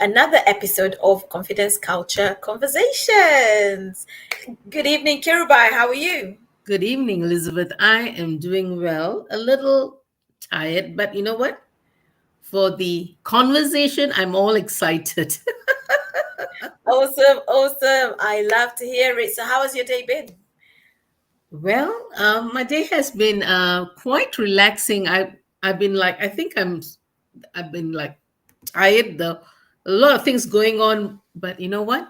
another episode of Confidence Culture Conversations. Good evening, Kirubai. How are you? Good evening, Elizabeth. I am doing well, a little tired, but you know what? For the conversation, I'm all excited. Awesome, awesome. I love to hear it. So, how has your day been? Well, my day has been quite relaxing. I've been like I've been like tired. A lot of things going on, but you know what?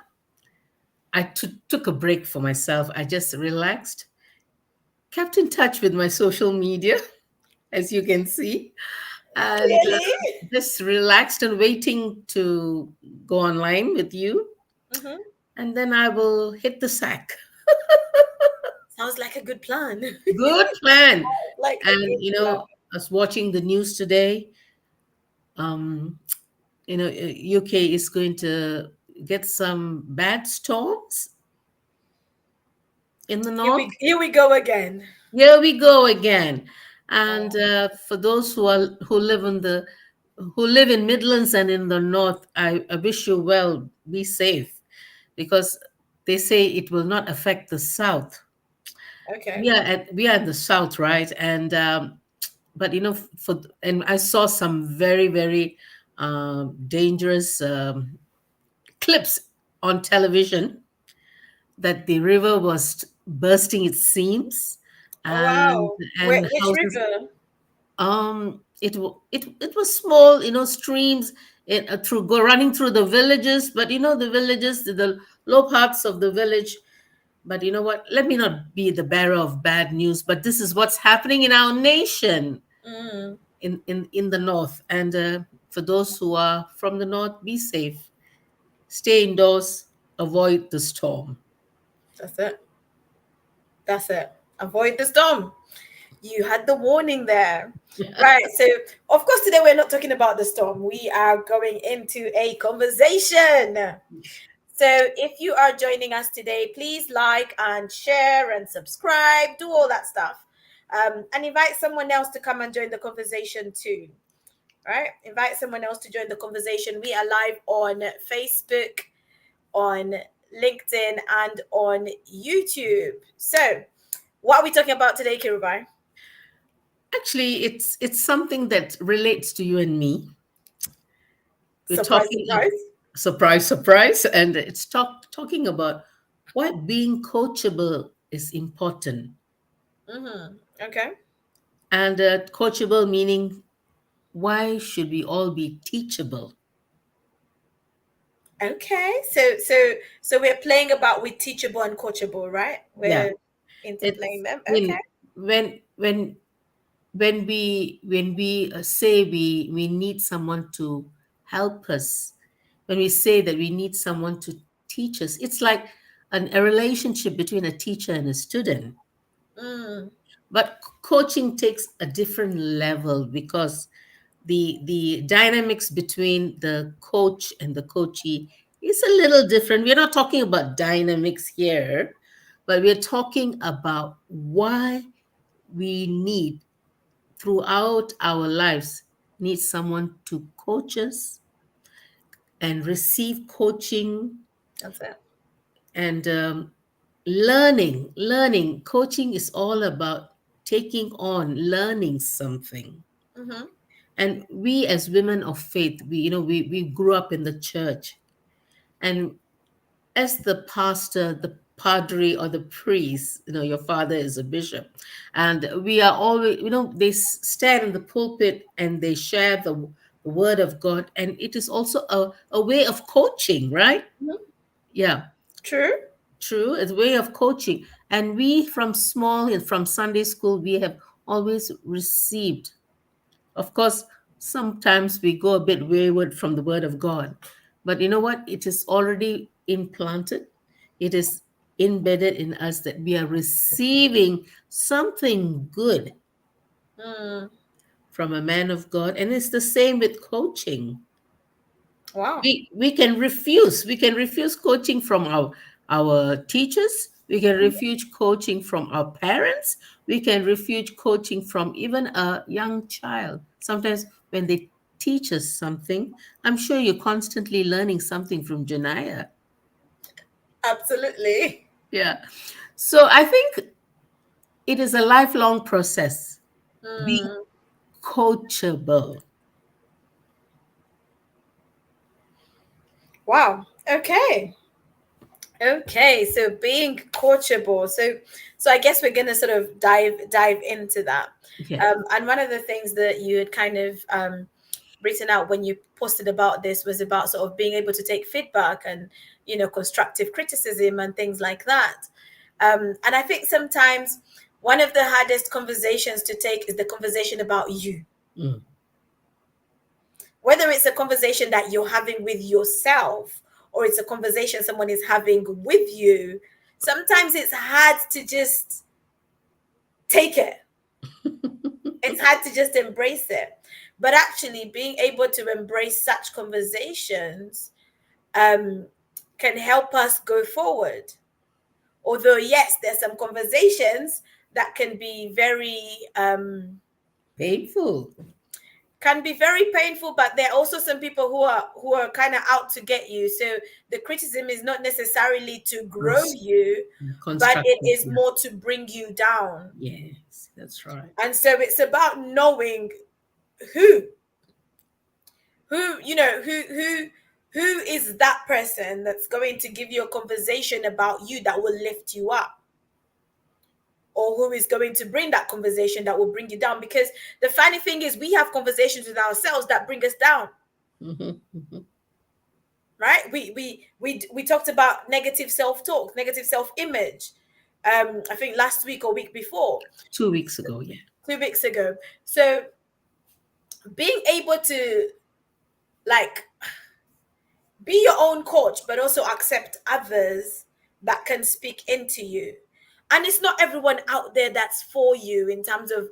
I took a break for myself. I just relaxed, kept in touch with my social media, as you can see, and Clearly. just relaxed and waiting to go online with you, Hmm. and then I will hit the sack. Sounds like a good plan. Good plan. Like a And good plan. I was watching the news today. Um, UK is going to get some bad storms in the north. Here we go again. Here we go again. And Oh, for those who live in Midlands and in the north, I wish you well. Be safe, because they say it will not affect the south. okay. We are in the south, right? And but and I saw some very very dangerous clips on television that the river was bursting its seams, Oh, and wow. Which houses. river? It was small, streams through go running through the villages, but the villages, the low parts of the village. But you know what? Let me not be the bearer of bad news, but this is what's happening in our nation, Mm, in the north. And for those who are from the north, be safe, stay indoors, avoid the storm. that's it. That's it. Avoid the storm. You had the warning there. Right. So, of course, today we're not talking about the storm. We are going into a conversation. So, if you are joining us today, please like and share and subscribe, do all that stuff. And invite someone else to come and join the conversation too. Right? Invite someone else to join the conversation. We are live on Facebook, on LinkedIn, and on YouTube. So, what are we talking about today, Kirubai? Actually, it's something that relates to you and me. We're Surprise, talking surprise. surprise, surprise, and it's talking about why being coachable is important. Mm-hmm. Okay. And coachable meaning, why should we all be teachable? Okay. So we're playing about with teachable and coachable, right? Yeah, We're interplaying it's them. I Okay. mean when we say we need someone to help us, when we say that we need someone to teach us, it's like a relationship between a teacher and a student. Mm, But coaching takes a different level, because the dynamics between the coach and the coachee is a little different. We're not talking about dynamics here, but we're talking about why we need, throughout our lives, need someone to coach us and receive coaching. that's it. And learning coaching is all about taking on learning something. Mm-hmm. And we, as women of faith, we grew up in the church, and as the pastor, the padre, or the priest, your father is a bishop, and we are always, they stand in the pulpit and they share the word of God, and it is also a way of coaching, right? Mm-hmm. Yeah, True. true. It's a way of coaching. And we, from Sunday school, we have always received. Of course, sometimes we go a bit wayward from the word of God, but you know what? It is already implanted, it is embedded in us, that we are receiving something good Mm, from a man of God. And it's the same with coaching. wow. We can refuse coaching from our teachers. We can refuse coaching from our parents. We can refuse coaching from even a young child. Sometimes when they teach us something. I'm sure you're constantly learning something from Janaya. Absolutely. Yeah. So I think it is a lifelong process. Be Mm. coachable. Wow. Okay. Okay, so being coachable. So I guess we're gonna sort of dive into that. Yeah. And one of the things that you had kind of written out when you posted about this was about sort of being able to take feedback and constructive criticism and things like that. And I think sometimes one of the hardest conversations to take is the conversation about you, Mm. whether it's a conversation that you're having with yourself or it's a conversation someone is having with you. Sometimes it's hard to just take it, it's hard to just embrace it. But actually being able to embrace such conversations um, can help us go forward. Although yes, there's some conversations that Painful. can be very painful, but there are also some people who are kind of out to get you. So the criticism is not necessarily to grow Gross. you, but it Constructive. is Yeah. more to bring you down. Yes, that's right. And so it's about knowing who who is that person that's going to give you a conversation about you that will lift you up, or who is going to bring that conversation that will bring you down. Because the funny thing is, we have conversations with ourselves that bring us down. Mhm, mhm. Right, we talked about negative self-talk, negative self-image, I think last week or week before, 2 weeks ago, yeah. 2 weeks ago. So being able to, like, be your own coach but also accept others that can speak into you. And it's not everyone out there that's for you in terms of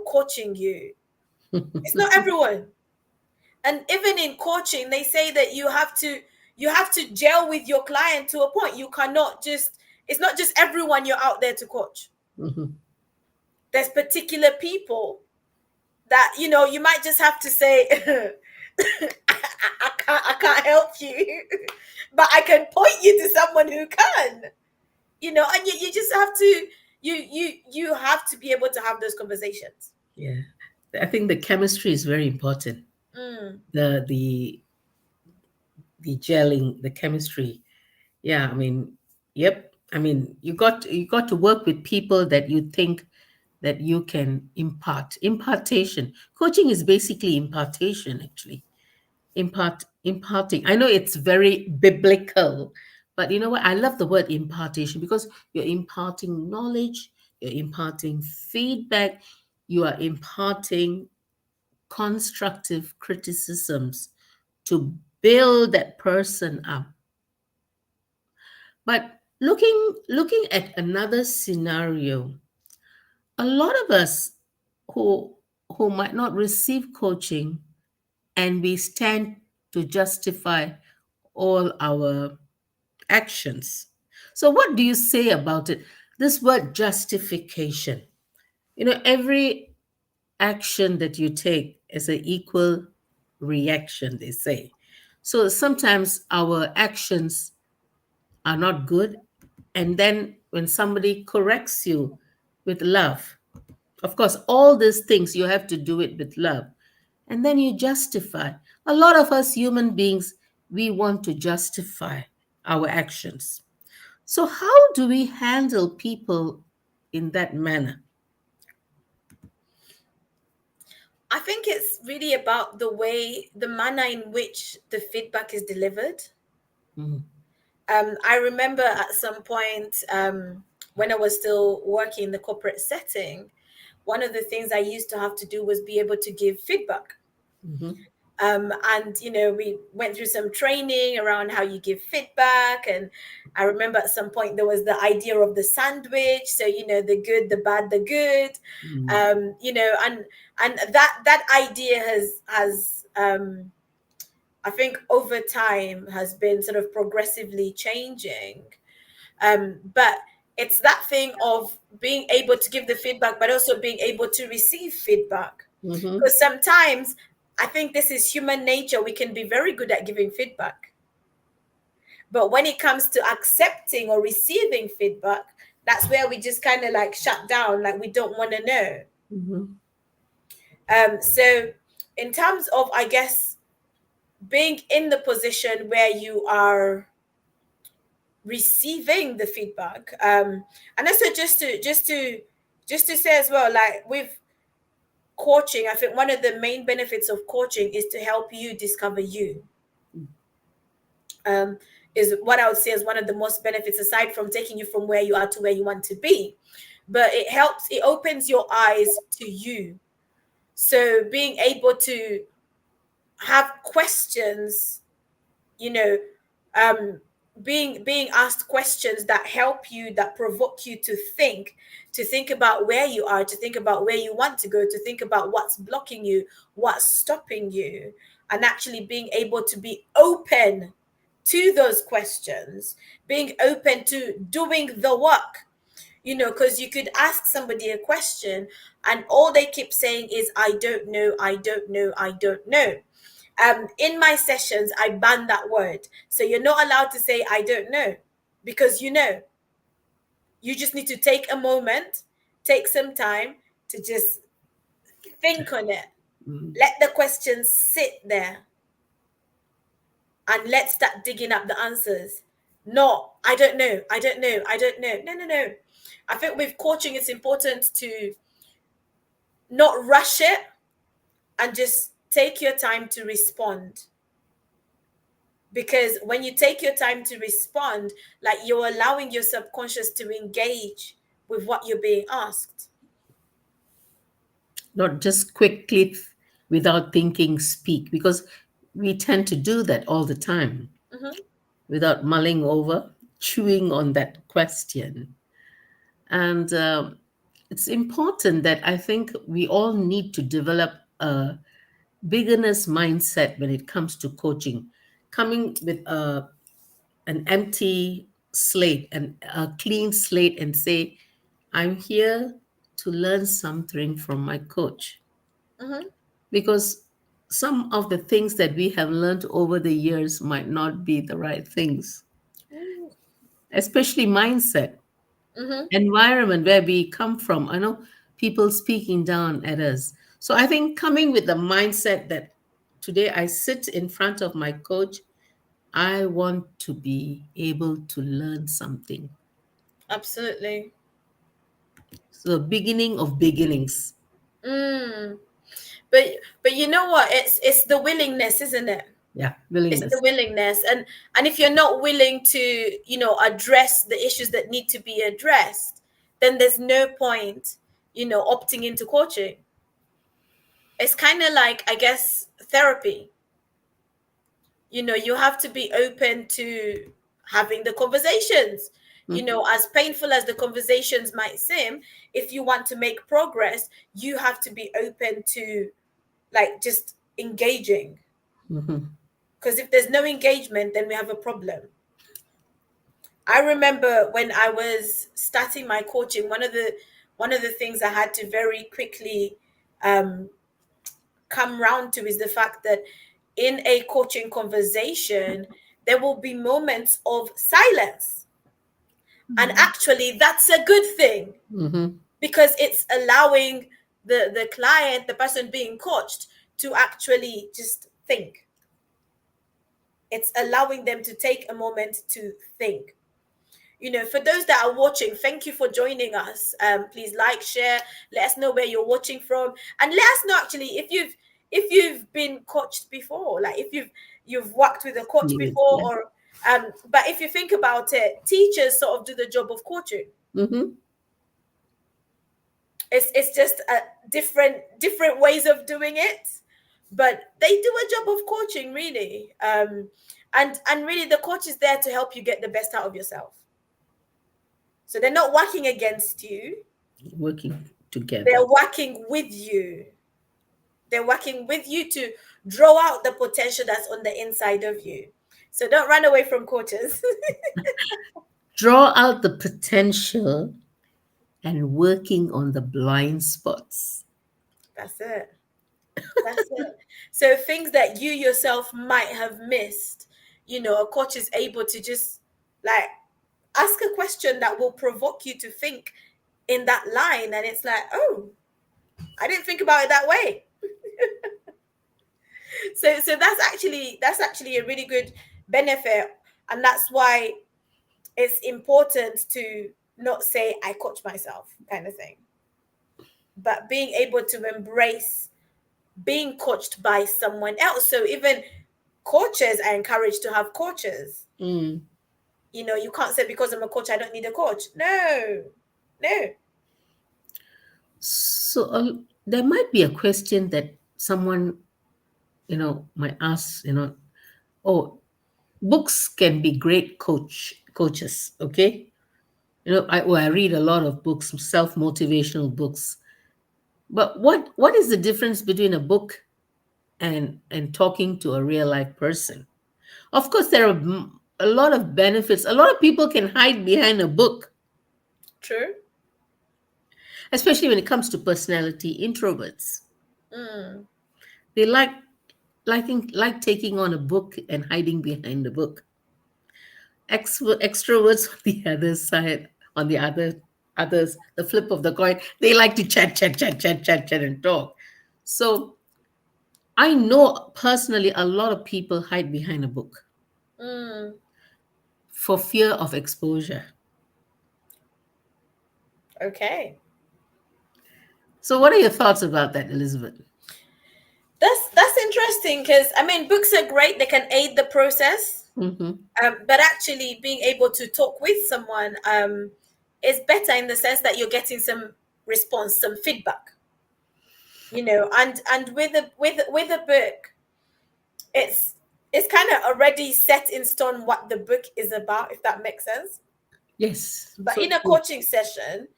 coaching you. It's not everyone. And even in coaching, they say that you have to gel with your client to a point. You cannot just It's not just everyone you're out there to coach. Mhm. There's particular people that you might just have to say I can't help you, but I can point you to someone who can. And you just have to you have to be able to have those conversations. Yeah. I think the chemistry is very important. Mm. The gelling, the chemistry. Yeah, I mean, yep. I mean, you got to work with people that you think that you can impartation. Coaching is basically impartation, actually. Imparting. I know it's very biblical, but you know what? I love the word impartation because you're imparting knowledge, you're imparting feedback, you are imparting constructive criticisms to build that person up. But looking at another scenario, a lot of us who who might not receive coaching, and we stand to justify all our actions. So what do you say about it? This word justification. Every action that you take is an equal reaction, they say. So sometimes our actions are not good. And then when somebody corrects you with love, of course, all these things you have to do it with love. And then you justify. A lot of us human beings, we want to justify our actions. So, how do we handle people in that manner? I think it's really about the manner in which the feedback is delivered. Mhm, I remember at some point, when I was still working in the corporate setting, one of the things I used to have to do was be able to give feedback. mhm, And we went through some training around how you give feedback. And I remember at some point there was the idea of the sandwich. So the good, the bad, the good. mhm, And that idea has I think over time has been sort of progressively changing. But it's that thing of being able to give the feedback but also being able to receive feedback. mhm. Because sometimes I think this is human nature. We can be very good at giving feedback. But when it comes to accepting or receiving feedback, that's where we just kind of like shut down, like we don't want to know. Mhm. So in terms of, I guess, being in the position where you are receiving the feedback, and also just to say as well, like with coaching, I think one of the main benefits of coaching is to help you discover you. um, is what I would say is one of the most benefits, aside from taking you from where you are to where you want to be. But it helps, it opens your eyes to you. So being able to have questions, you know, um, being asked questions that help you, that provoke you to think about where you are, to think about where you want to go, to think about what's blocking you, what's stopping you, and actually being able to be open to those questions, being open to doing the work. Because you could ask somebody a question and all they keep saying is, I don't know, I don't know, I don't know. In my sessions, I ban that word. So you're not allowed to say, I don't know, because you just need to take a moment, take some time to just think on it. Mhm. Let the questions sit there and let's start digging up the answers. No, I don't know, I don't know, I don't know. No, no, no. I think with coaching, it's important to not rush it and just take your time to respond. Because when you take your time to respond, like you're allowing your subconscious to engage with what you're being asked. Not just quickly, without thinking, speak, because we tend to do that all the time Mm-hmm, without mulling over, chewing on that question. And it's important that I think we all need to develop a beginner's mindset when it comes to coaching, coming with an empty slate and a clean slate and say, I'm here to learn something from my coach. mm-hmm. Because some of the things that we have learned over the years might not be the right things, especially mindset, Mm-hmm. environment where we come from. I know people speaking down at us. So I think coming with the mindset that today I sit in front of my coach, I want to be able to learn something. Absolutely. So beginning of beginnings. Mm. But but you know what? It's the willingness, isn't it? Yeah, It's the willingness. willingness. And if you're not willing to, address the issues that need to be addressed, then there's no point, opting into coaching. It's kind of like, I guess, therapy. You have to be open to having the conversations. Mhm, As painful as the conversations might seem, if you want to make progress, you have to be open to, like, just engaging. mhm, Because if there's no engagement, then we have a problem. I remember when I was starting my coaching, one of the things I had to very quickly um, come round to is the fact that in a coaching conversation, there will be moments of silence. And actually, that's a good thing, mhm. because it's allowing the client, the person being coached, to actually just think. It's allowing them to take a moment to think. For those that are watching, thank you for joining us. Please like, share, let us know where you're watching from, and let us know actually if you've been coached before, like if you've worked with a coach Experience, before, yeah. or but if you think about it, teachers sort of do the job of coaching. Mhm. It's just different ways of doing it, but they do a job of coaching, really. And really, the coach is there to help you get the best out of yourself. So they're not working against you. Working together. They're working with you. They're working with you to draw out the potential that's on the inside of you. So don't run away from coaches. Draw out the potential and working on the blind spots. That's it. That's it. So things that you yourself might have missed, a coach is able to just like ask a question that will provoke you to think in that line. And it's like, oh, I didn't think about it that way. So that's actually a really good benefit. And that's why it's important to not say I coach myself kind of thing, but being able to embrace being coached by someone else. So even coaches are encouraged to have coaches. Mm. You can't say because I'm a coach I don't need a coach. No, no. So there might be a question that someone, might ask, oh, books can be great coaches, okay? I read a lot of books, self-motivational books. But what is the difference between a book and talking to a real life person? Of course, there are a lot of benefits. A lot of people can hide behind a book, True. especially when it comes to personality. Introverts, Mm. they like taking on a book and hiding behind the book. Extroverts on the other side, on the others, the flip of the coin, they like to chat, chat, chat, chat, chat, chat, and talk. So I know personally a lot of people hide behind a book Mm. for fear of exposure. Okay. So what are your thoughts about that, Elizabeth? That's interesting because I mean books are great. They can aid the process. Hmm. But actually being able to talk with someone is better in the sense that you're getting some response, some feedback. And with a book, it's kind of already set in stone what the book is about, if that makes sense. Yes, But so in a true. coaching session,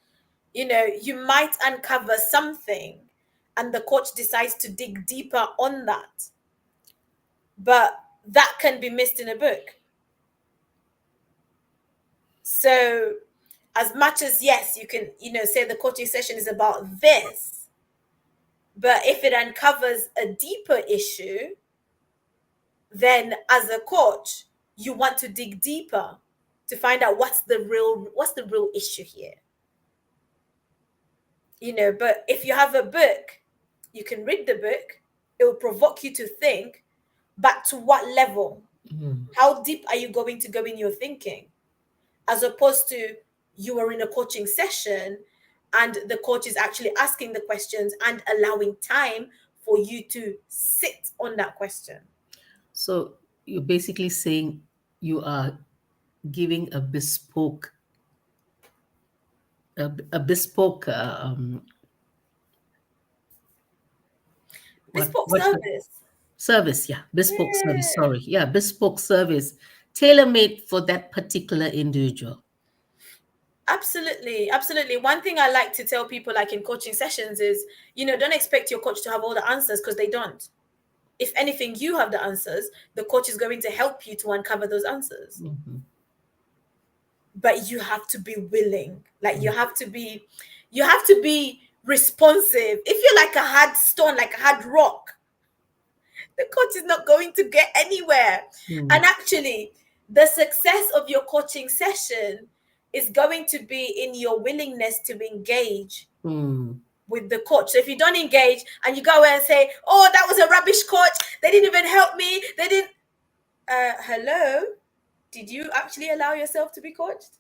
you might uncover something and the coach decides to dig deeper on that, but that can be missed in a book. So as much as yes, you can, say the coaching session is about this, but if it uncovers a deeper issue, then as a coach, you want to dig deeper to find out what's the real issue here. But if you have a book, you can read the book, it will provoke you to think, but to what level? Mm. How deep are you going to go in your thinking? As opposed to you are in a coaching session and the coach is actually asking the questions and allowing time for you to sit on that question. So you're basically saying you are giving a bespoke Bespoke what's the service. service? Yeah, bespoke service. Yeah, Sorry, yeah, bespoke service, tailor made for that particular individual. absolutely. Absolutely. One thing I like to tell people, like in coaching sessions, is don't expect your coach to have all the answers because they don't. If anything, you have the answers. The coach is going to help you to uncover those answers. Hmm. But you have to be willing. Like you have to be responsive. If you're like a hard stone, like a hard rock, the coach is not going to get anywhere. Mm. And actually, the success of your coaching session is going to be in your willingness to engage Mm. with the coach. So if you don't engage and you go and say, "Oh, that was a rubbish coach. They didn't even help me. They didn't." Hello, did you actually allow yourself to be coached?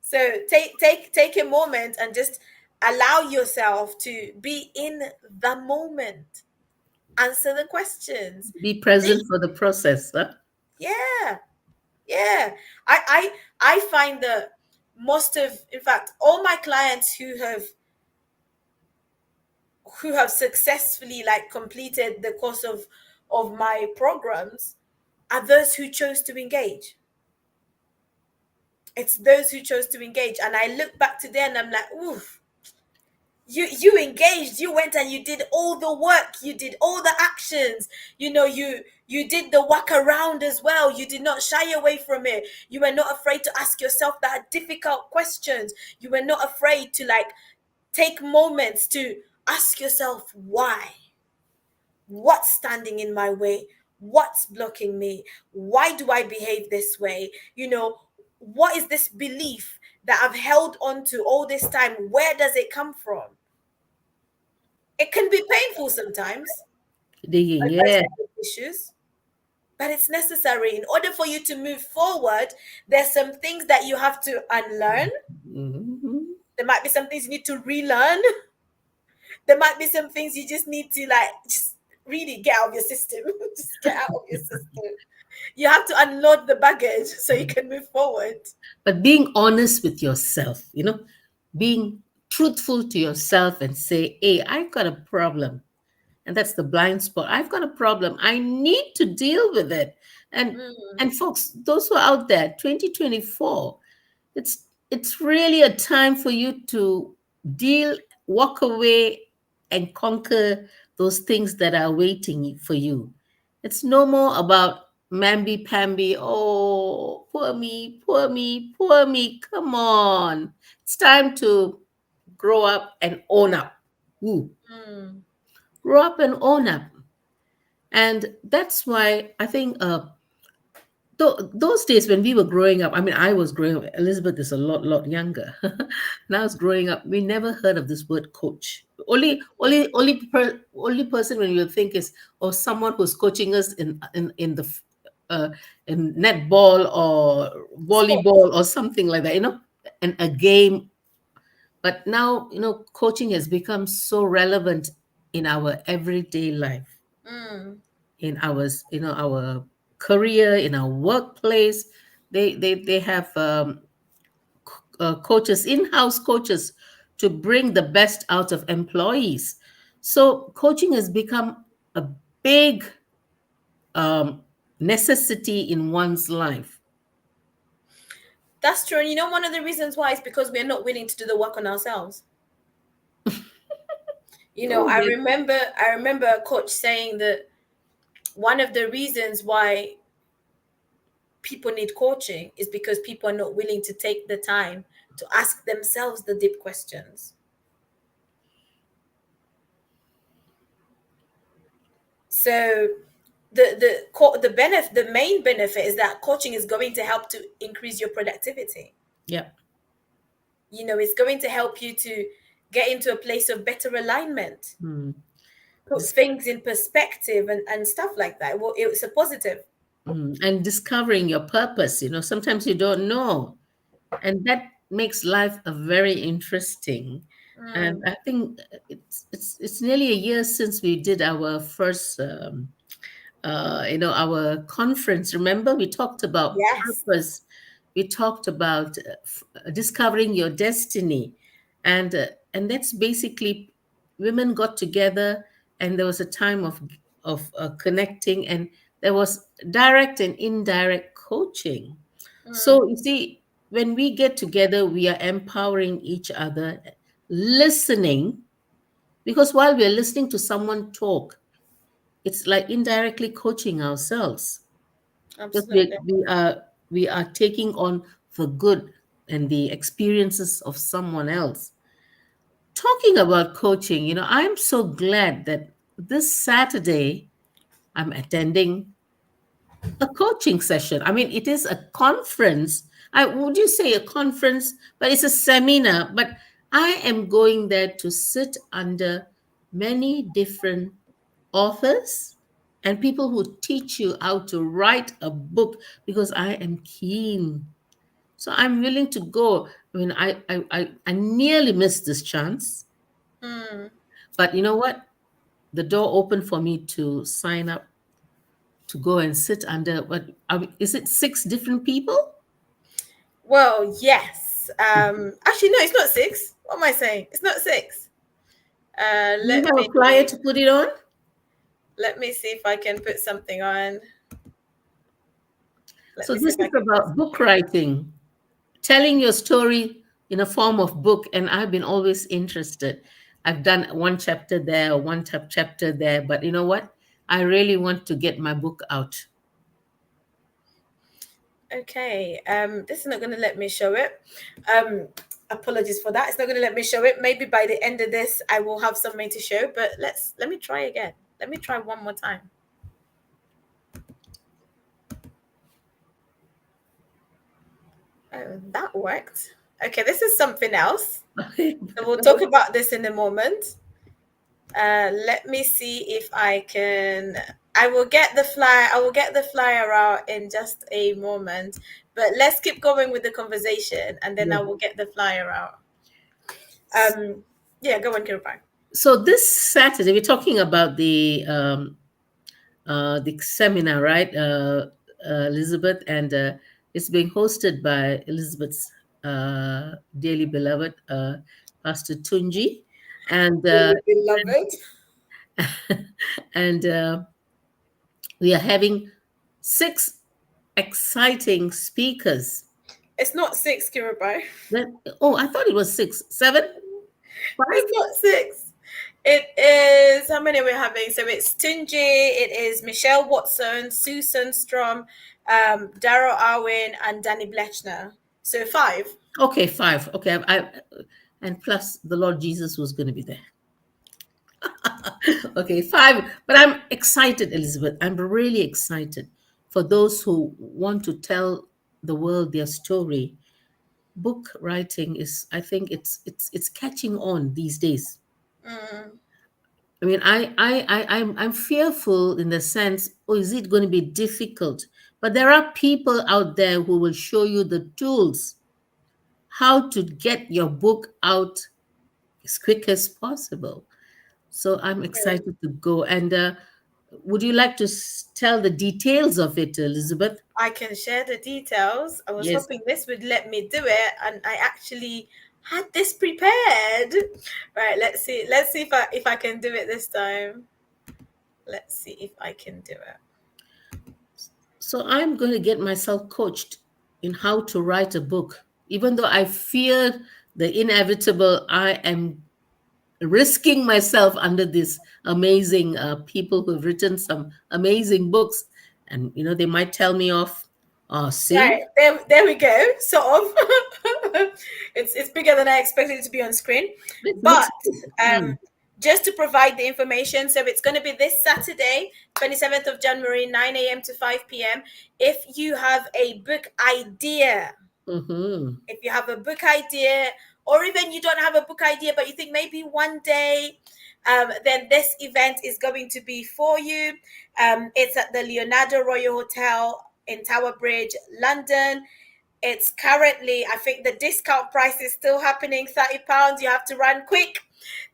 So take a moment and just allow yourself to be in the moment. Answer the questions. Be present Think. for the process. Huh? Yeah, yeah. I find that in fact, all my clients who have successfully like completed the course of my programs are those who chose to engage. It's those who chose to engage. And I look back today and I'm like, oof, you engaged, you went and you did all the work, you did all the actions, you did the work around as well. You did not shy away from it. You were not afraid to ask yourself that difficult questions. You were not afraid to like take moments to ask yourself why. What's standing in my way? What's blocking me? Why do I behave this way? What is this belief that I've held on to all this time? Where does it come from? It can be painful sometimes, Digging, yeah. addressing those issues, but it's necessary. In order for you to move forward, there's some things that you have to unlearn. Mhm. There might be some things you need to relearn. There might be some things you just need to like just really get out of your system. Just get out of your system. You have to unload the baggage so you can move forward. But being honest with yourself, being truthful to yourself and say, hey, I've got a problem. And that's the blind spot. I've got a problem. I need to deal with it. And Mm, and folks, those who are out there, 2024, it's really a time for you to deal, walk away, and conquer those things that are waiting for you. It's no more about mamby pamby. Oh, poor me, poor me, poor me. Come on. It's time to grow up and own up. Ooh, mm, grow up and own up. And that's why I think those days when we were growing up, I mean, I was growing up, Elizabeth is a lot younger. When I was growing up, we never heard of this word coach. Only person when you think is, or someone who's coaching us in the uh, in netball or sports. volleyball or something like that, and a game. But now, coaching has become so relevant in our everyday life, Mm, in our career, in our workplace. They have coaches, in-house coaches, to bring the best out of employees. So coaching has become a big um, necessity in one's life. that's true. And one of the reasons why is because we're not willing to do the work on ourselves. Oh, I remember a coach saying that one of the reasons why people need coaching is because people are not willing to take the time to ask themselves the deep questions. So the main benefit is that coaching is going to help to increase your productivity. yeah. It's going to help you to get into a place of better alignment, Hmm. put things in perspective, and stuff like that. Well, it's a positive. And discovering your purpose. Sometimes you don't know, and that makes life a very interesting. And Mm, I think it's nearly a year since we did our first our conference. Remember, we talked about yes. purpose, we talked about discovering your destiny, and that's basically, women got together, and there was a time of connecting, and there was direct and indirect coaching. Mm, So you see, when we get together, we are empowering each other, listening, because while we're listening to someone talk, it's like indirectly coaching ourselves, because absolutely. we are taking on the good and the experiences of someone else. Talking about coaching, I'm so glad that this Saturday I'm attending a coaching session. I mean, it is a conference. I would you say a conference, but it's a seminar. But I am going there to sit under many different authors and people who teach you how to write a book, because I am keen. So I'm willing to go. I mean, I nearly missed this chance, Mm. but you know what? The door opened for me to sign up to go and sit under, what is it, six different people? Well, yes. Actually, no, it's not six. What am I saying? It's not six. Do you have a flyer to put it on? Let me see if I can put something on. Let So me see this if I is can put about book something on. writing, telling your story in a form of book, and I've been always interested. I've done one chapter there, one chapter there, but you know what? I really want to get my book out. Okay. This is not going to let me show it. Um, Apologies for that. It's not going to let me show it. Maybe by the end of this, I will have something to show. But let me try again. Let me try one more time. Oh, that worked. Okay, this is something else. So we'll talk about this in a moment. Let me see if I can. I will get the flyer. I will get the flyer out in just a moment. But let's keep going with the conversation, and then I will get the flyer out. Yeah, go on, Kirupai. So this Saturday, we're talking about the seminar, right, Elizabeth, and it's being hosted by Elizabeth's dearly beloved Pastor Tunji, and Beloved. and we are having 6 exciting speakers. It's not six, Kirupai. Then, oh, I thought it was 6, 7, 5. It's not six. It is how many we're having? So it's Tunji, it is Michelle Watson, Susan Strom, Daryl Arwin, and Danny Blechner. So five. Okay, 5. Okay, and plus the Lord Jesus was going to be there. Okay, 5. But I'm excited, Elizabeth. I'm really excited for those who want to tell the world their story. Book writing is, I think it's catching on these days. Mm, I mean, I'm fearful in the sense, oh, is it going to be difficult? But there are people out there who will show you the tools how to get your book out as quick as possible. So I'm great. excited to go. And would you like to tell the details of it, Elizabeth? I can share the details. I was Yes. hoping this would let me do it, and I actually had this prepared. Right, let's see. Let's see if I can do it this time. Let's see if I can do it. So I'm going to get myself coached in how to write a book. Even though I fear the inevitable, I am risking myself under these amazing people who've written some amazing books. And, they might tell me off. Oh, see? Right, there we go. Sort of. It's bigger than I expected it to be on screen. It But looks good. just to provide the information, so it's going to be this Saturday, 27th of January, 9 a.m. to 5 p.m. If you have a book idea, Mm-hmm. if you have a book idea, or even you don't have a book idea, but you think maybe one day, then this event is going to be for you. It's at the Leonardo Royal Hotel in Tower Bridge, London. It's currently, I think the discount price is still happening, £30. You have to run quick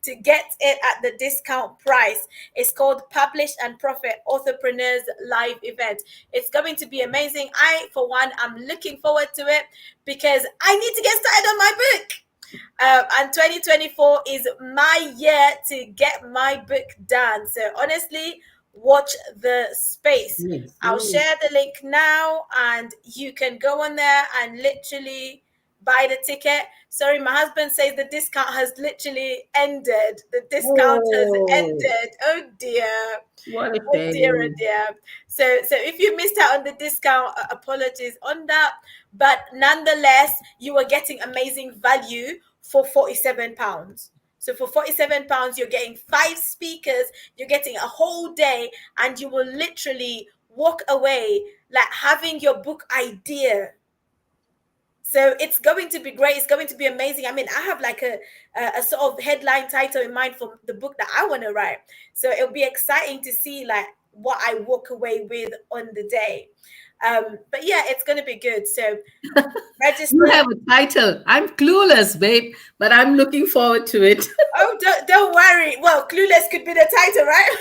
to get it at the discount price. It's called Publish and Profit Authorpreneurs Live Event. It's going to be amazing. I, for one, am looking forward to it because I need to get started on my book. And 2024 is my year to get my book done. So honestly, watch the space. Yes. I'll share the link now, and you can go on there and literally buy the ticket. Sorry, my husband says the discount has literally ended. The discount has Oh, ended. Oh dear. what a Oh dear, oh shame. dear. So if you missed out on the discount, apologies on that. But nonetheless, you are getting amazing value for £47. So for £47, you're getting 5 speakers, you're getting a whole day, and you will literally walk away like having your book idea. So it's going to be great. It's going to be amazing. I mean, I have like a sort of headline title in mind for the book that I want to write. So it'll be exciting to see like what I walk away with on the day. But yeah, it's going to be good. So You register. have a title. I'm clueless, babe, but I'm looking forward to it. Oh, don't worry. Well, clueless could be the title, right?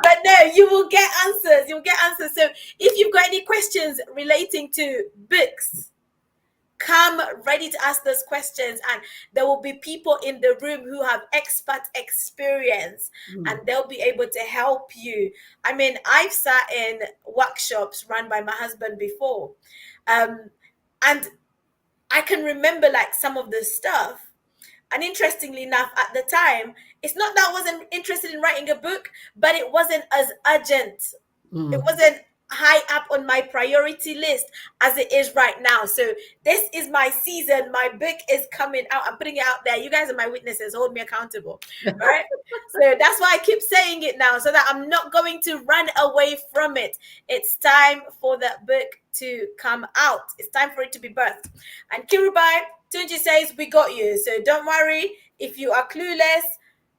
But no, you will get answers. You'll get answers. So if you've got any questions relating to books, come ready to ask those questions, and there will be people in the room who have expert experience, and they'll be able to help you. I mean, I've sat in workshops run by my husband before, and I can remember like some of the stuff. And interestingly enough, at the time, it's not that I wasn't interested in writing a book, but it wasn't as urgent. It Mm. wasn't high up on my priority list as it is right now. So this is my season. My book is coming out. I'm putting it out there. You guys are my witnesses. Hold me accountable. Right. So that's why I keep saying it now, so that I'm not going to run away from it. It's time for that book to come out. It's time for it to be birthed. And Kirubai, Tunji says, we got you. So don't worry. If you are clueless,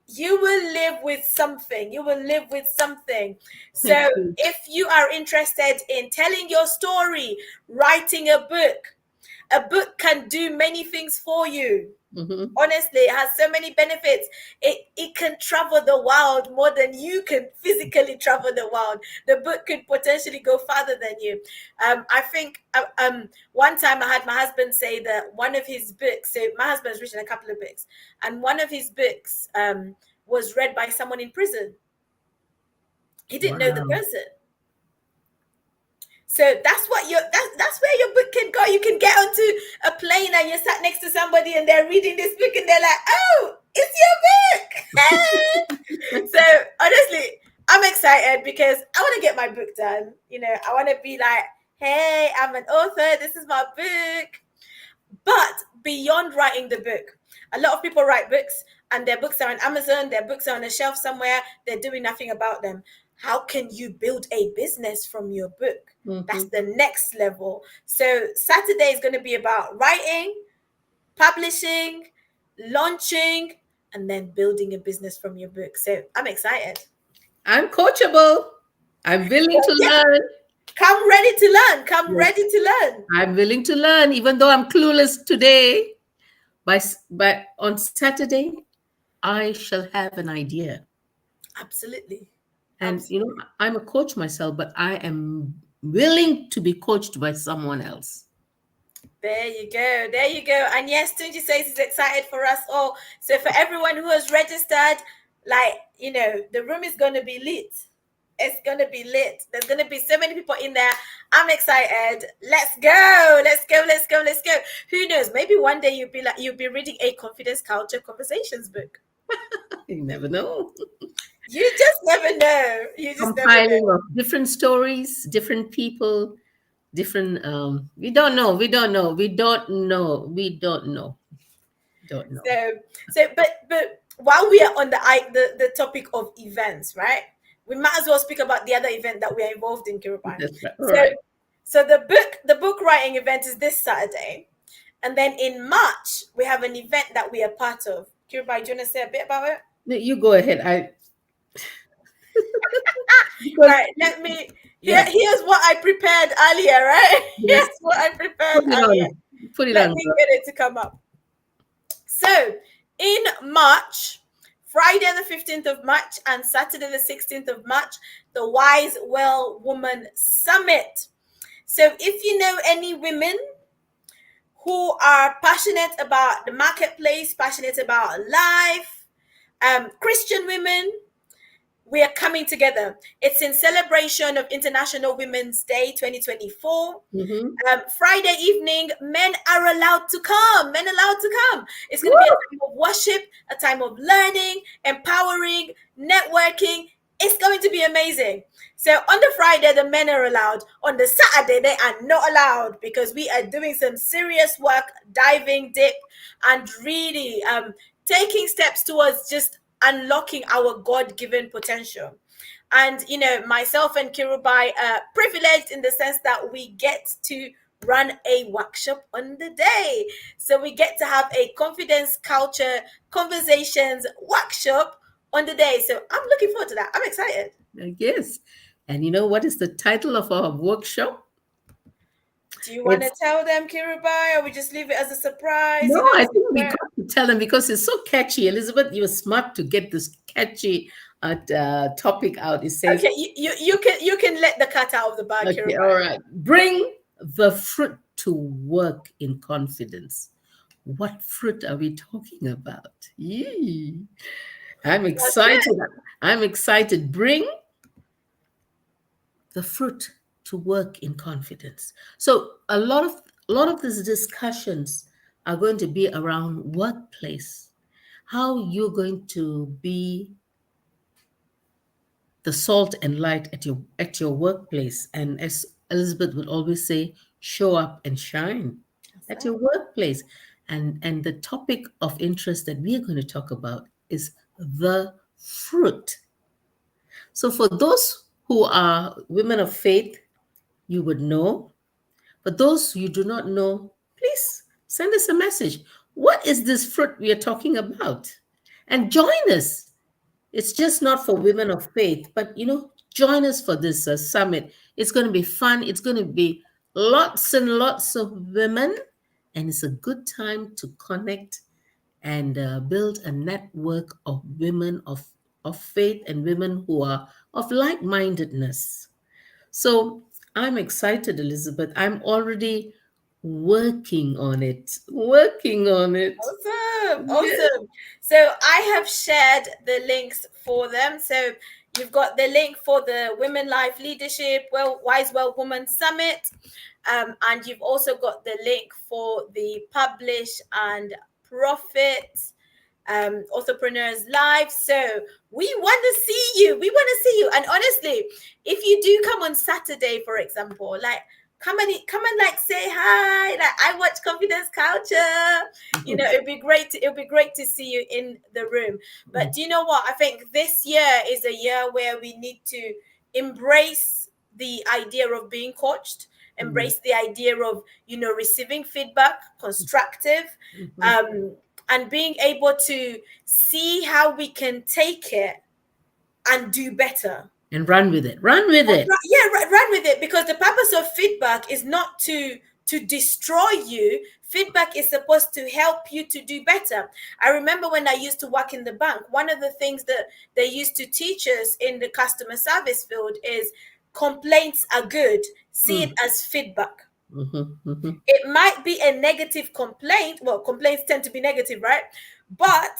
you will live with something. You will live with something. So Thank you. if you are interested in telling your story, writing a book can do many things for you. Mhm. Honestly, it has so many benefits. It can travel the world more than you can physically travel the world. The book could potentially go farther than you. I think one time I had my husband say that one of his books. So my husband's written a couple of books, and one of his books was read by someone in prison. He didn't know the Wow. person. So that's where your book can go. You can get onto a plane and you're sat next to somebody and they're reading this book and they're like, "Oh, it's your book." So honestly, I'm excited because I want to get my book done. I want to be like, "Hey, I'm an author. This is my book." But beyond writing the book, a lot of people write books and their books are on Amazon, their books are on a shelf somewhere, they're doing nothing about them. How can you build a business from your book? That's Mhm. the next level. So Saturday is going to be about writing, publishing, launching, and then building a business from your book. So I'm excited. I'm coachable. I'm willing So to yeah, learn. come ready to learn. Come Yes, ready to learn. I'm willing to learn, even though I'm clueless today. By on Saturday, I shall have an idea. Absolutely. And Absolutely. I'm a coach myself, but I am willing to be coached by someone else. There you go. There you go. And yes, Tunji says he's excited for us all. So for everyone who has registered, the room is going to be lit. It's going to be lit. There's going to be so many people in there. I'm excited. Let's go. Let's go. Let's go. Let's go. Who knows? Maybe one day you'll be reading a confidence culture conversations book. You never know. You just never know. You just never know. Compiling of different stories, different people, different. We don't know. We don't know. We don't know. We don't know. Don't know. But while we are on the topic of events, right? We might as well speak about the other event that we are involved in, Kirubai. That's right. All So right. so the book writing event is this Saturday, and then in March we have an event that we are part of. Kirubai, do you want to say a bit about it? No, you go ahead. I because Right. Let me. yeah. Here's what I prepared earlier. Right. Yes. Here's what I prepared Put it earlier. on. Put it Let on, me girl. get it to come up. So in March, Friday the 15th of March and Saturday the 16th of March, the Wise Well Woman Summit. So if you know any women who are passionate about the marketplace, passionate about life, Christian women, we are coming together. It's in celebration of International Women's Day 2024. Mm-hmm. Friday evening, men are allowed to come. Men allowed to come. It's going to be a Woo! time of worship, a time of learning, empowering, networking. It's going to be amazing. So on the Friday, the men are allowed. On the Saturday, they are not allowed because we are doing some serious work, diving deep, and really taking steps towards just unlocking our God-given potential. And myself and Kirubai are privileged in the sense that we get to run a workshop on the day. So we get to have a confidence culture conversations workshop on the day. So I'm looking forward to that. I'm excited. Yes. And you know what is the title of our workshop? Do you want to It's tell them, Kirubai, or we just leave it as a surprise? no, I This is think we got to tell them because it's so catchy. Elizabeth, you were smart to get this catchy topic out. It says, okay. You can let the cat out of the bag, okay, all Kirubai. right, bring the fruit to work in confidence. What fruit are we talking about? Yee. I'm That's it. excited. I'm excited. Bring the fruit to work in confidence. So a lot of these discussions are going to be around workplace, how you're going to be the salt and light at your workplace. And as Elizabeth would always say, show up and shine That's at it. your workplace. And the topic of interest that we are going to talk about is the fruit. So for those who are women of faith, you would know. For those you do not know, please send us a message. What is this fruit we are talking about? And join us. It's just not for women of faith, but join us for this summit. It's going to be fun. It's going to be lots and lots of women, and it's a good time to connect and build a network of women of faith and women who are of like-mindedness. So I'm excited, Elizabeth. I'm already working on it. Working on it. Awesome, Yes. awesome. So I have shared the links for them. So you've got the link for the Women Life Leadership Wise Well Woman Summit, and you've also got the link for the Publish and Profit entrepreneurs live. So we want to see you, and honestly, if you do come on Saturday, for example, like come and like say hi, like I watch Confidence Culture, it'd be great to see you in the room. But do you know what, I think this year is a year where we need to embrace the idea of being coached, Mhm. embrace the idea of receiving feedback, constructive, Mhm. um and being able to see how we can take it and do better. And run with it. Run with it. Yeah, run with it, because the purpose of feedback is not to destroy you. Feedback is supposed to help you to do better. I remember when I used to work in the bank, one of the things that they used to teach us in the customer service field is complaints are good. See it Mm. as feedback. Mhm. Mhm. It might be a negative complaint. Well, complaints tend to be negative, right? But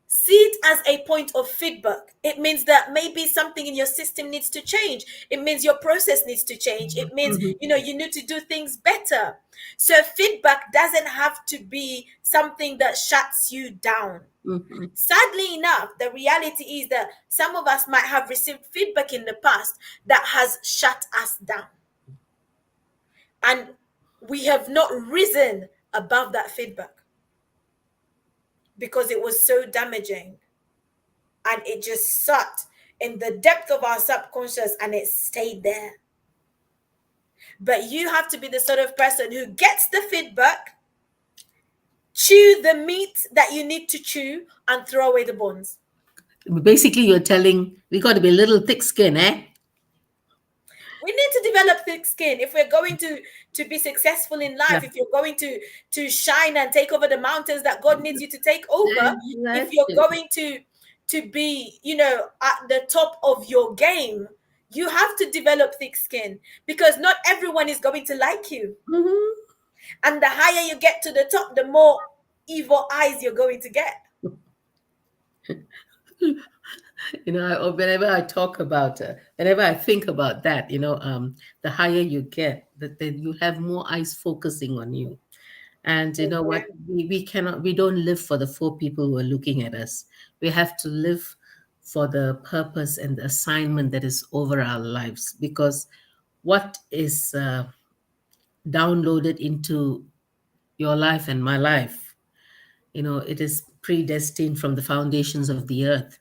see it as a point of feedback. It means that maybe something in your system needs to change. It means your process needs to change. It means, Mhm. you need to do things better. So feedback doesn't have to be something that shuts you down. Mhm. Sadly enough, the reality is that some of us might have received feedback in the past that has shut us down. And we have not risen above that feedback because it was so damaging, and it just sat in the depth of our subconscious and it stayed there. But you have to be the sort of person who gets the feedback, chew the meat that you need to chew, and throw away the bones. Basically, you're telling we got to be a little thick skin, eh? We need to develop thick skin if we're going to be successful in Yeah. life, if you're going to shine and take over the mountains that God needs you to take over, if you're Exactly. going to be at the top of your game, you have to develop thick skin, because not everyone is going to like you. Mhm. And the higher you get to the top, the more evil eyes you're going to get. Whenever I talk about, whenever I think about that, the higher you get, that then you have more eyes focusing on you. And you know what? We don't live for the four people who are looking at us. We have to live for the purpose and the assignment that is over our lives. Because what is downloaded into your life and my life, it is predestined from the foundations of the earth.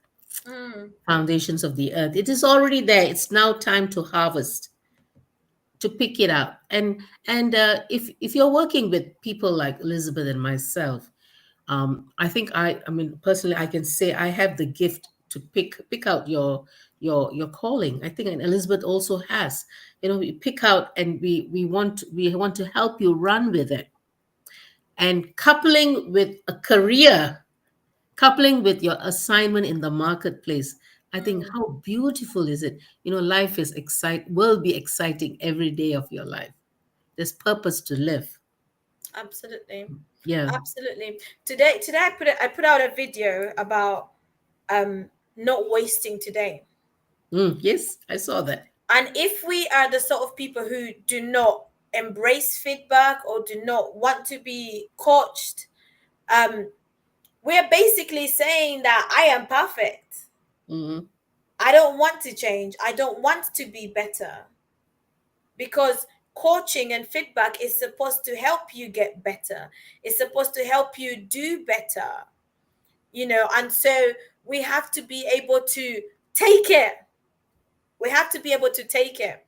Mm, Foundations of the earth. It is already there. It's now time to harvest, to pick it up. And if you're working with people like Elizabeth and myself, I think I mean personally, I can say I have the gift to pick out your calling. I think, and Elizabeth also has. We pick out, and we want to help you run with it, and coupling with your assignment in the marketplace. I think, mm, how beautiful is it? Life will be exciting every day of your life. There's purpose to live. absolutely, Yeah. absolutely. Today I put out a video about not wasting today. Yes, I saw that. And if we are the sort of people who do not embrace feedback or do not want to be coached, we're basically saying that I am perfect. Mhm. I don't want to change. I don't want to be better, because coaching and feedback is supposed to help you get better. It's supposed to help you do better, and so we have to be able to take it. We have to be able to take it.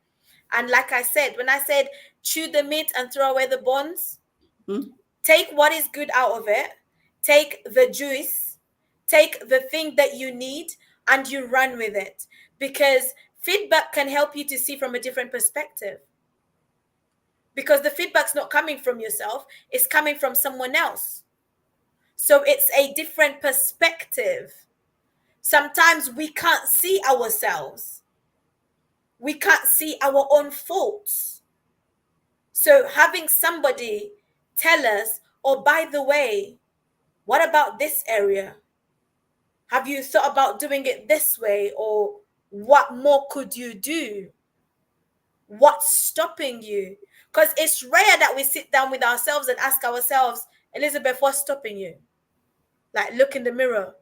And like I said, when I said chew the meat and throw away the bones, Mm. take what is good out of it, take the juice, take the thing that you need, and you run with it. Because feedback can help you to see from a different perspective. Because the feedback's not coming from yourself, it's coming from someone else. So it's a different perspective. Sometimes we can't see ourselves, we can't see our own faults. So having somebody tell us, oh, by the way, what about this area? Have you thought about doing it this way? Or what more could you do? What's stopping you? Because it's rare that we sit down with ourselves and ask ourselves, Elizabeth, what's stopping you? Like, look in the mirror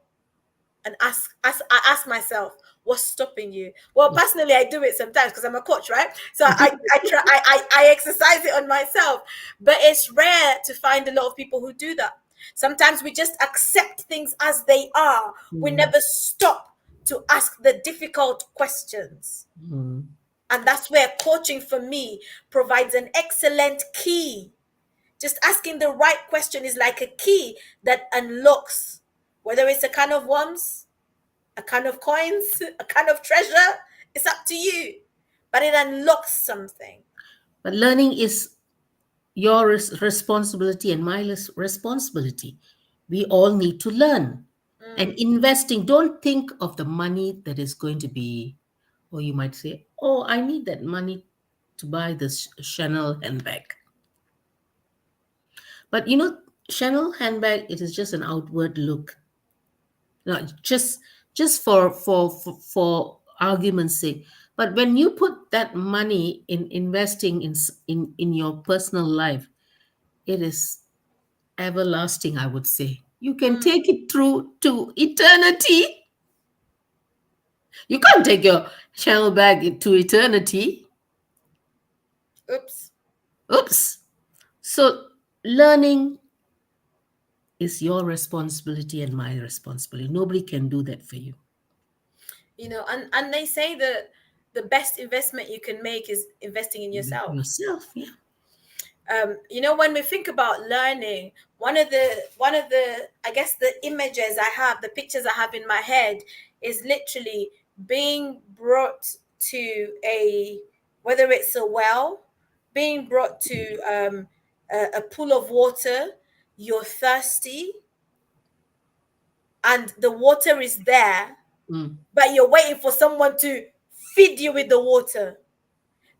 and I ask myself, what's stopping you? Well, personally, I do it sometimes because I'm a coach, right? So I try, I exercise it on myself, but it's rare to find a lot of people who do that. Sometimes we just accept things as they are. We Mm. never stop to ask the difficult questions. Mm. And that's where coaching for me provides an excellent key. Just asking the right question is like a key that unlocks, whether it's a can of worms, a can of coins, a can of treasure. It's up to you. But it unlocks something. But learning is your responsibility and my responsibility. We all need to learn. And Mm. investing, don't think of the money that is going to be, or you might say, oh, I need that money to buy this Chanel handbag. But Chanel handbag, it is just an outward look. Just for argument's sake. But when you put that money in investing in your personal life, it is everlasting, I would say. You can Mm. take it through to eternity. You can't take your Chanel bag into eternity. Oops. Oops. So learning is your responsibility and my responsibility. Nobody can do that for you. And they say that the best investment you can make is investing in yourself. Yourself, yeah. When we think about learning, one of the I guess the images I have, the pictures I have in my head is literally being brought to a, whether it's a well, being brought to a pool of water. You're thirsty and the water is there, Mm. but you're waiting for someone to feed you with the water.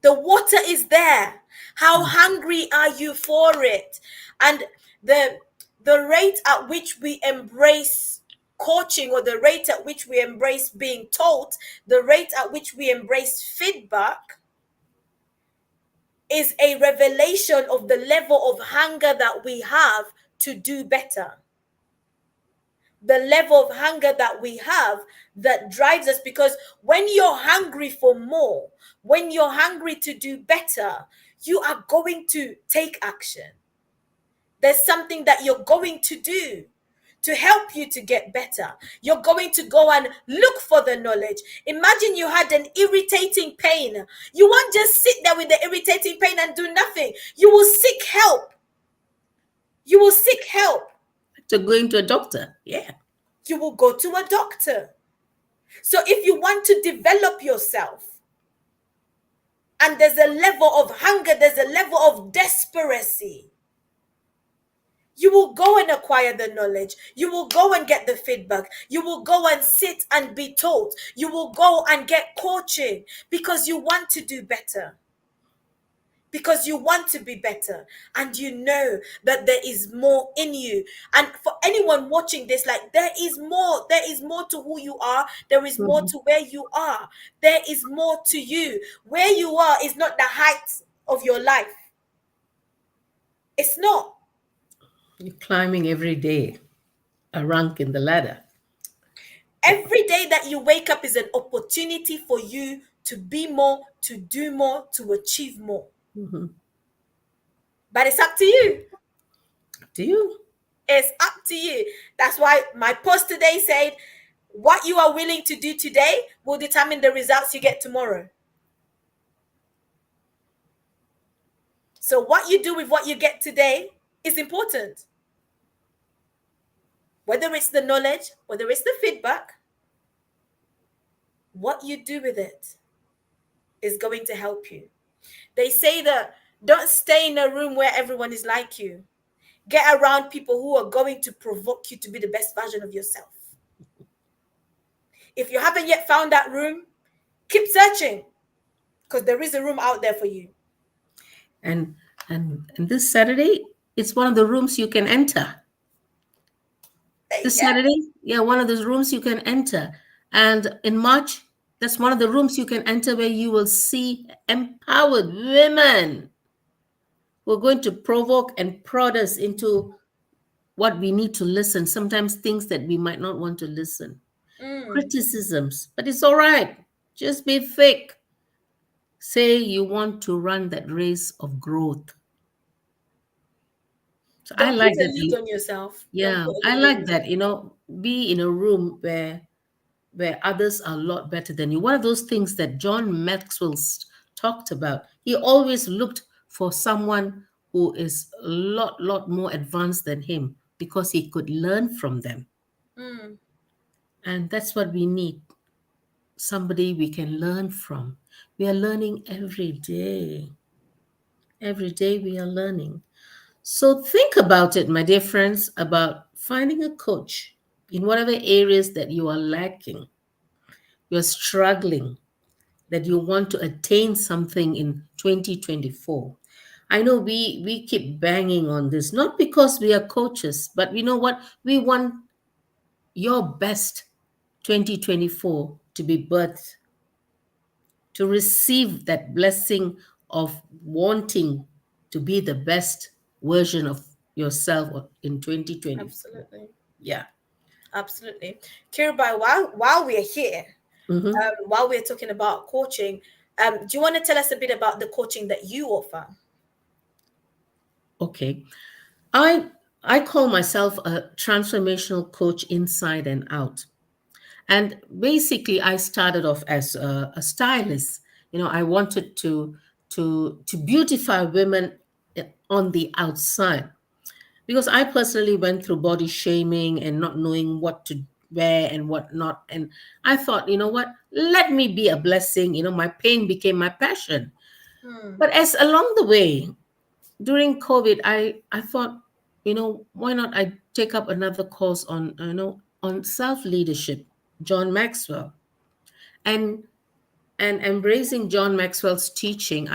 The water is there. How Mm. hungry are you for it? And the the rate at which we embrace coaching, or the rate at which we embrace being taught, the rate at which we embrace feedback, is a revelation of the level of hunger that we have to do better. The level of hunger that we have that drives us, because when you're hungry for more, when you're hungry to do better, you are going to take action. There's something that you're going to do to help you to get better. You're going to go and look for the knowledge. Imagine you had an irritating pain. You won't just sit there with the irritating pain and do nothing. You will seek help. You will seek help. To going to a doctor, yeah. You will go to a doctor. So if you want to develop yourself, and there's a level of hunger, there's a level of desperation, you will go and acquire the knowledge. You will go and get the feedback. You will go and sit and be taught. You will go and get coaching because you want to do better. Because you want to be better, and you know that there is more in you. And for anyone watching this, like, there is more to who you are, there is more Mhm. to where you are, there is more to you. Where you are is not the height of your life. It's not. You're climbing every day a rank in the ladder. Every day that you wake up is an opportunity for you to be more, to do more, to achieve more. Mhm. But it's up to you. Do you? It's up to you. That's why my post today said, what you are willing to do today will determine the results you get tomorrow. So, what you do with what you get today is important. Whether it's the knowledge, whether it's the feedback, what you do with it is going to help you. They say that don't stay in a room where everyone is like you. Get around people who are going to provoke you to be the best version of yourself. If you haven't yet found that room, keep searching because there is a room out there for you. And and this Saturday, it's one of the rooms you can enter. This Yeah. Saturday, yeah, one of those rooms you can enter. And in March, that's one of the rooms you can enter where you will see empowered women who are going to provoke and prod us into what we need to listen. Sometimes things that we might not want to listen, Mm. criticisms, but it's all right. Just be thick. Say you want to run that race of growth. So I Don't put like a that. lid on yourself. Don't Yeah, put a I lid on like yourself. that. Be in a room where others are a lot better than you. One of those things that John Maxwell talked about. He always looked for someone who is a lot more advanced than him because he could learn from them. Mm. And that's what we need. Somebody we can learn from. We are learning every day. Every day we are learning. So think about it, my dear friends, about finding a coach in whatever areas that you are lacking, you're struggling, that you want to attain something in 2024. I know we keep banging on this, not because we are coaches, but we know what? We want your best 2024 to be birthed, to receive that blessing of wanting to be the best version of yourself in 2024. Absolutely. Yeah. Absolutely. Kirabai, while we're here, Hmm. while we're talking about coaching, do you want to tell us a bit about the coaching that you offer? Okay. I I call myself a transformational coach inside and out. And basically, I started off as a stylist. I wanted to beautify women on the outside because I personally went through body shaming and not knowing what to wear and what not. And I thought, you know what? Let me be a blessing. My pain became my passion. Hmm. But as along the way, during COVID, I thought, why not I take up another course on on self leadership, John Maxwell, and embracing John Maxwell's teaching.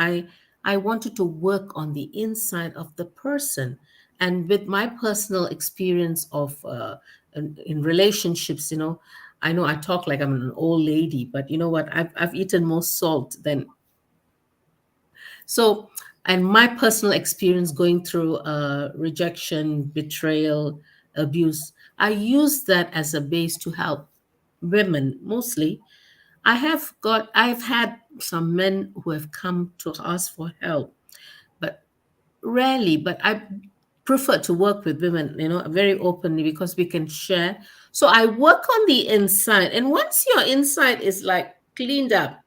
I wanted to work on the inside of the person, and with my personal experience of in relationships, I know I talk like I'm an old lady, but you know what? I've eaten more salt than so, and my personal experience going through rejection, betrayal, abuse, I use that as a base to help women mostly. I've had some men who have come to ask for help, but rarely, but I prefer to work with women, very openly because we can share. So I work on the inside. And once your inside is like cleaned up,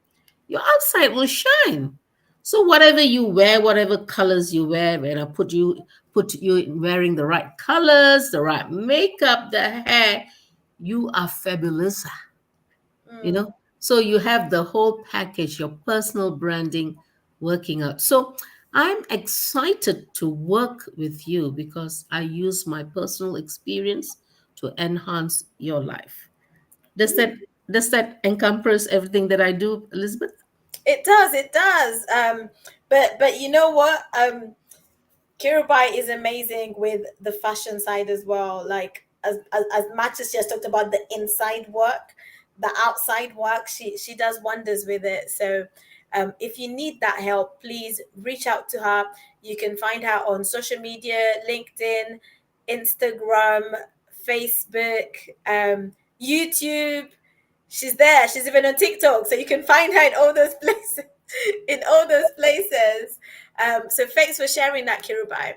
your outside will shine. So whatever you wear, whatever colors you wear, and I put you in wearing the right colors, the right makeup, the hair, you are fabulous, you Mm. know so you have the whole package, your personal branding working out. So I'm excited to work with you because I use my personal experience to enhance your life. Does that encompass everything that I do, Elizabeth? It does, it does. But you know what? Kirabai is amazing with the fashion side as well. Like as much as she has talked about the inside work, the outside work, she does wonders with it. So if you need that help, please reach out to her. You can find her on social media, LinkedIn, Instagram, Facebook. YouTube. She's there. She's even on TikTok, so you can find her in all those places. In all those places. So thanks for sharing that, Kirubai.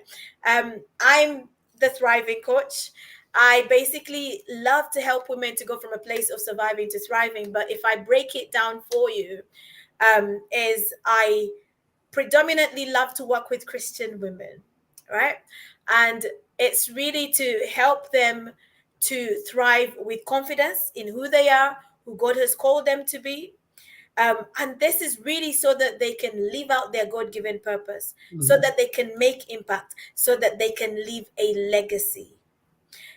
I'm the thriving coach. I basically love to help women to go from a place of surviving to thriving. But if I break it down for you, is I predominantly love to work with Christian women, right? And it's really to help them to thrive with confidence in who they are, who God has called them to be. And this is really so that they can live out their God given purpose, so that they can make impact, so that they can leave a legacy.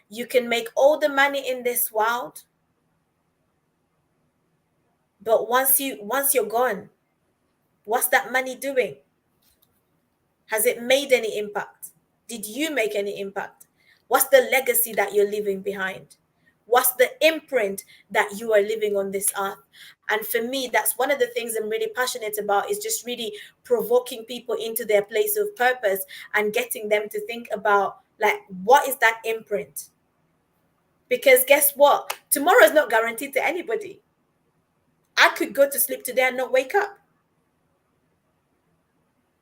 You can make all the money in this world, but once you're gone, what's that money doing? Has it made any impact? Did you make any impact? What's the legacy that you're leaving behind? What's the imprint that you are living on this earth? And for me, that's one of the things I'm really passionate about, is just really provoking people into their place of purpose and getting them to think about, like, what is that imprint? Because guess what? Tomorrow is not guaranteed to anybody. I could go to sleep today and not wake up.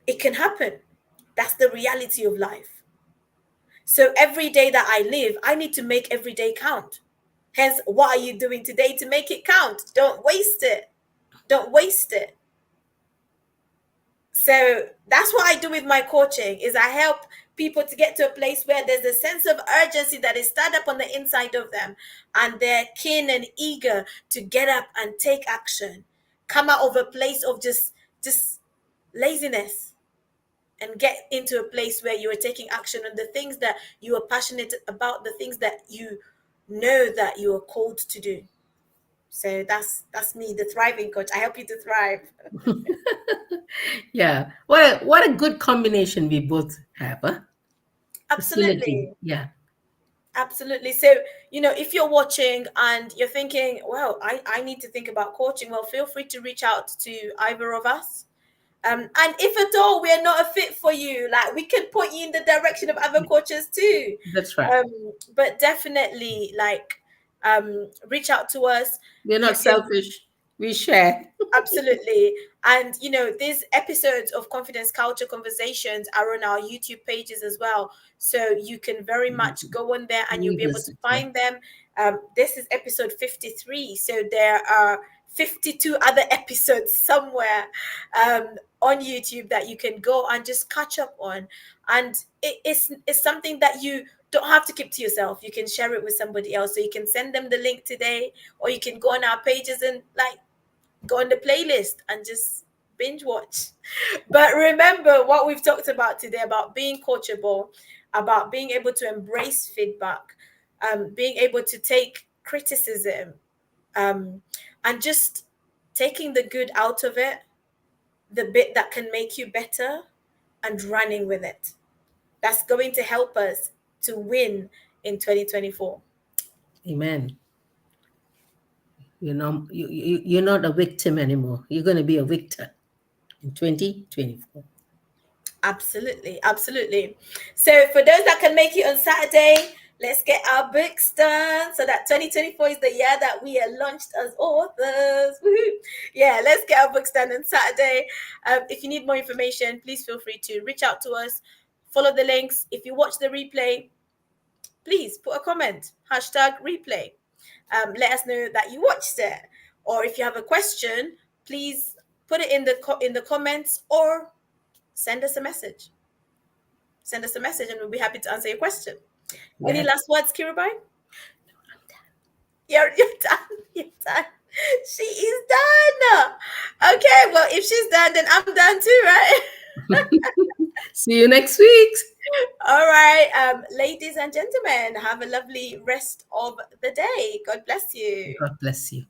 It can happen. That's the reality of life. So every day that I live, I need to make every day count. Hence, what are you doing today to make it count? Don't waste it. Don't waste it. So that's what I do with my coaching, is I help people to get to a place where there's a sense of urgency that is stirred up on the inside of them, and they're keen and eager to get up and take action, come out of a place of just laziness, and get into a place where you are taking action on the things that you are passionate about, the things that you know that you are called to do. So that's me, the thriving coach. I help you to thrive. Yeah. What a good combination we both have, huh? The synergy. Absolutely. Yeah. Absolutely. So, if you're watching and you're thinking, well, I need to think about coaching, well, feel free to reach out to either of us. And if at all we are not a fit for you, like, we can point you in the direction of other coaches too. That's right. But definitely, like, reach out to us. We're You not can. selfish. We share. Absolutely. And these episodes of Confidence Culture Conversations are on our YouTube pages as well. So you can very much go on there and you'll be able to Revisit. Yeah. find them. This is episode 53. So there are 52 other episodes somewhere on YouTube that you can go and just catch up on. And it's something that you don't have to keep to yourself. You can share it with somebody else. So you can send them the link today, or you can go on our pages and, like, go on the playlist and just binge watch. But remember what we've talked about today, about being coachable, about being able to embrace feedback, being able to take criticism, and just taking the good out of it, the bit that can make you better, and running with it. That's going to help us to win in 2024. Amen. You're not a victim anymore. You're going to be a victor in 2024. Absolutely, absolutely. So for those that can make it on Saturday, let's get our books done so that 2024 is the year that we are launched as authors. Woohoo. Yeah, let's get our books done on Saturday. If you need more information, please feel free to reach out to us. Follow the links. If you watch the replay, please put a comment, #replay. Let us know that you watched it. Or if you have a question, please put it in the comments, or send us a message. Send us a message and we'll be happy to answer your question. Yeah. Any last words, Kirubai? You're done. You're done. She is done. Okay, well, if she's done, then I'm done too, right? See you next week. All right. Ladies and gentlemen, have a lovely rest of the day. God bless you. God bless you.